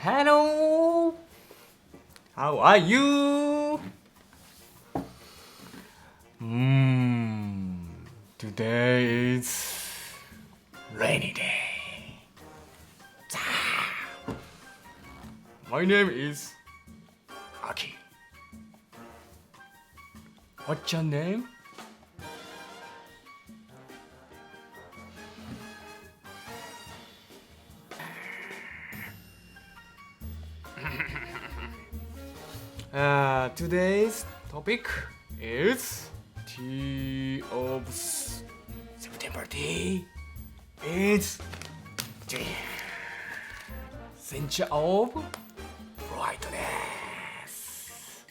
Hello! How are you? Today is rainy day. My name is Aki. What's your name? Today's topic is tea of September tea. It's the center of brightness.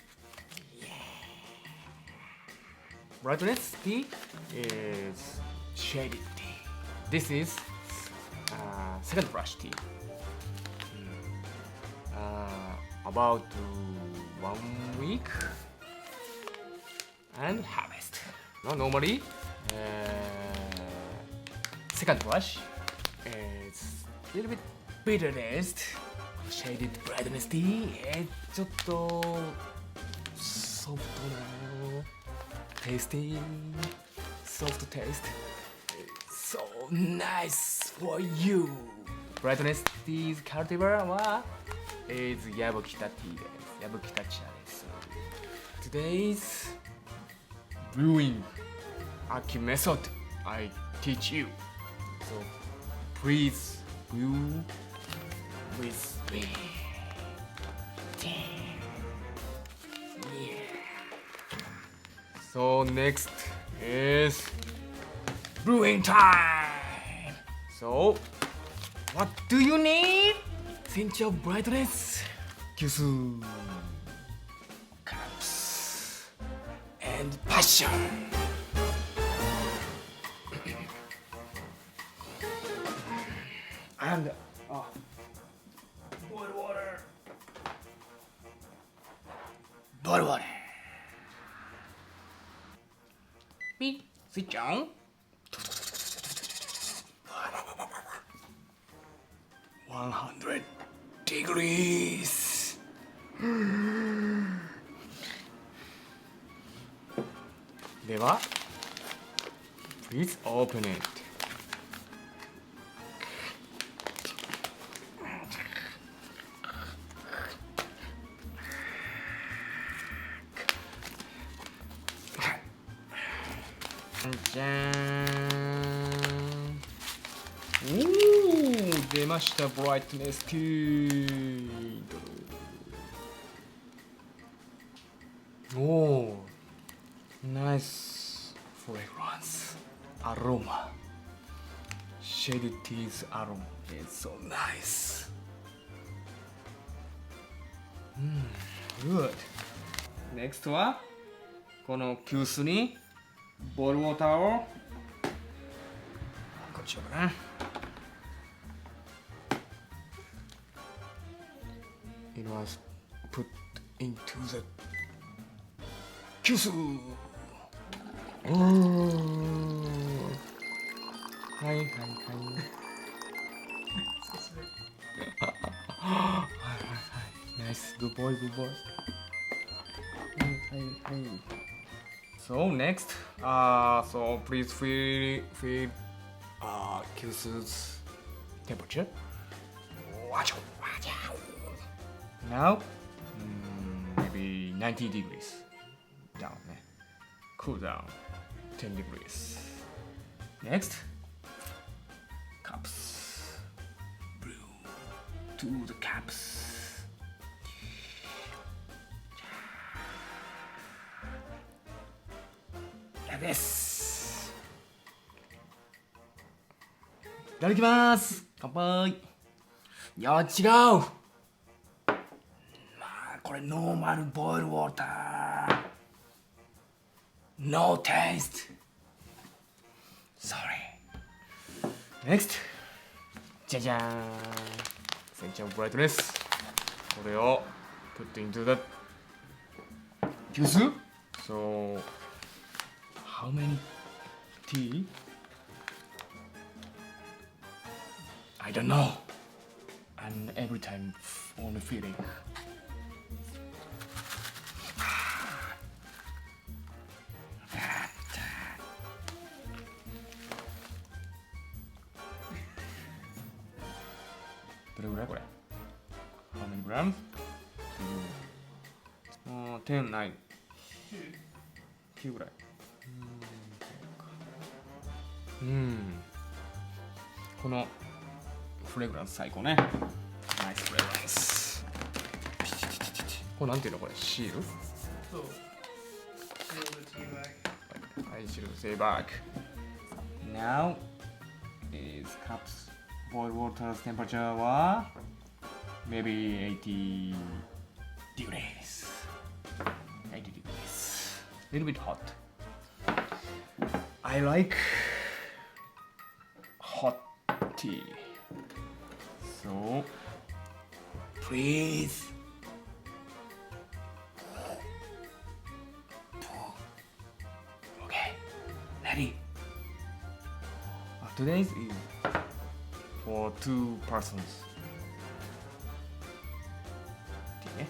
Brightness tea is shaded tea. This is second brush tea. About 1 week and harvest. No, normally second brush is a little bit bitterness, shaded brightness tea. ちょっとソフトなtasty, soft taste. So nice for you. Brightness tea's cultivar はis ヤブキタティーです。ヤブキタ茶です。Today's brewing Aki method I teach you. So please brew with me. Yeah. So next is brewing time. So what do you need? Cinch of brightness, kyusu, cups, and passion. And boiled water. Boiled water. Beep, switch on. 100 degrees. Deva, please open it. Ooh, 出ました brightness tea. Oh, nice fragrance, aroma. Shaded tea's aroma is so nice. Good. Next はこの急須にボイルウォーターをこっちかな。It was put into the 急須。はいはいはい。Nice, good boy, good boy. So next, so please feel Kyusu's temperature. Now, maybe 90 degrees down. Cool down, 10 degrees. Next, cups. Brew to the cups. This. いただきます。乾杯。いや違う。これノーマルボイルウォーター。No taste. Sorry. Next. じゃじゃーん。センチャーブライトです。これを put into the juice. So how many tea? I don't know. and every time only feeling. How many grams? 10、9。9ぐらい。このフレグランス最高ね。ナイスフレグランス。これなんていうのこれシール？そう。はい、シールドセイバック。Now is cups boiled water's temperature は maybe 80 degrees. 80 degrees. Little bit hot. I like hot tea. So please. Okay, ready. Today's is for 2 persons. Okay.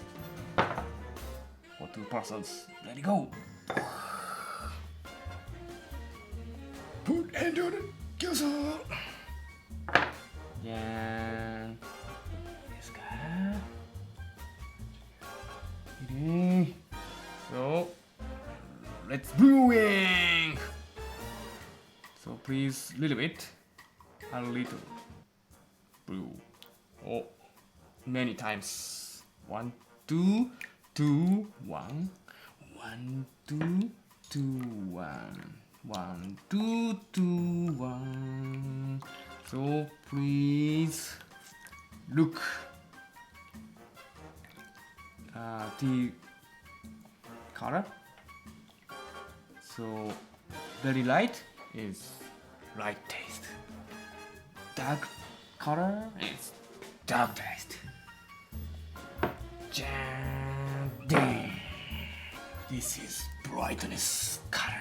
For 2 persons. Let it go. Put into the juicer. Yeah. Yes, ka? Okay. So let's brewing. So please little bit, a little brew. Oh, many times. 1, 2, 2, 1, 1, 2, 2, 1, 1, 2, 2, 1. So please look. Tea color. So very light is light taste. Dark color is dark taste. Jam. This is brightness color.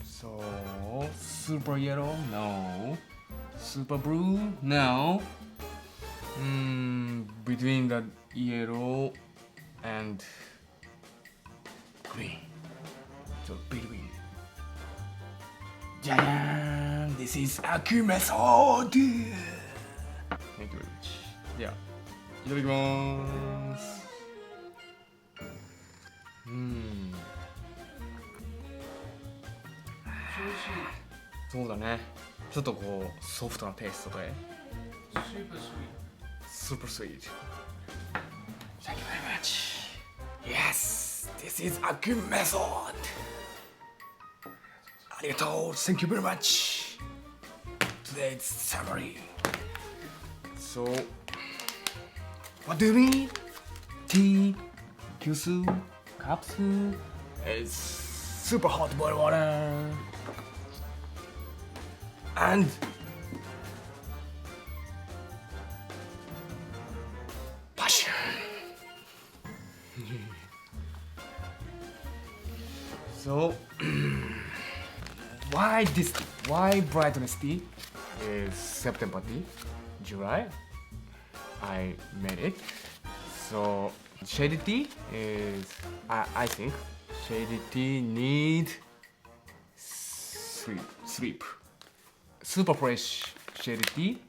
So super yellow, no. Super blue, no. Between the yellow and green. So between. Jayan! This is Aku method! Thank you very much. では、いただきます。そうだね。ちょっとこうソフトなテイストで。Super sweet. Thank you very much. Yes, this is Aku method. ありがとう。Thank you very much. Today's summary. So, what do you need? Tea, juice, cups, is super hot boiled water, and passion. So, why brightness tea is September tea, July? I made it. So shady tea is I think shady tea need sleep. Super fresh shady tea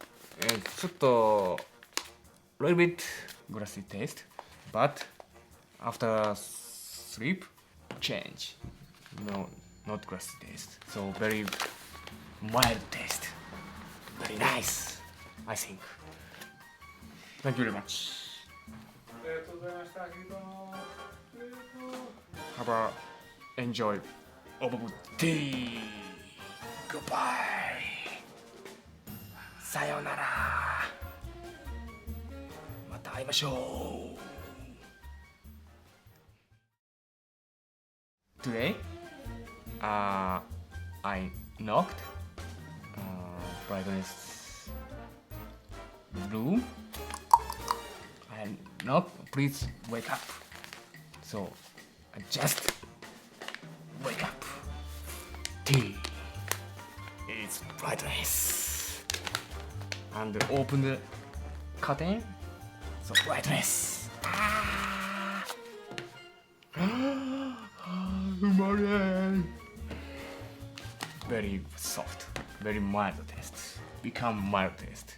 and ちょっと little bit grassy taste, but after sleep change. No, not grassy taste. So very mild taste. Very nice, I think. Thank you very much. ありがとうございました。Have a enjoy of tea. Goodbye. さようなら。また会いましょう。Today, I knocked brightness blue. I knock, please wake up. So I just wake up. Tea is brightness. and open the curtain. So brightness. Very soft, very mild taste. Become mild taste.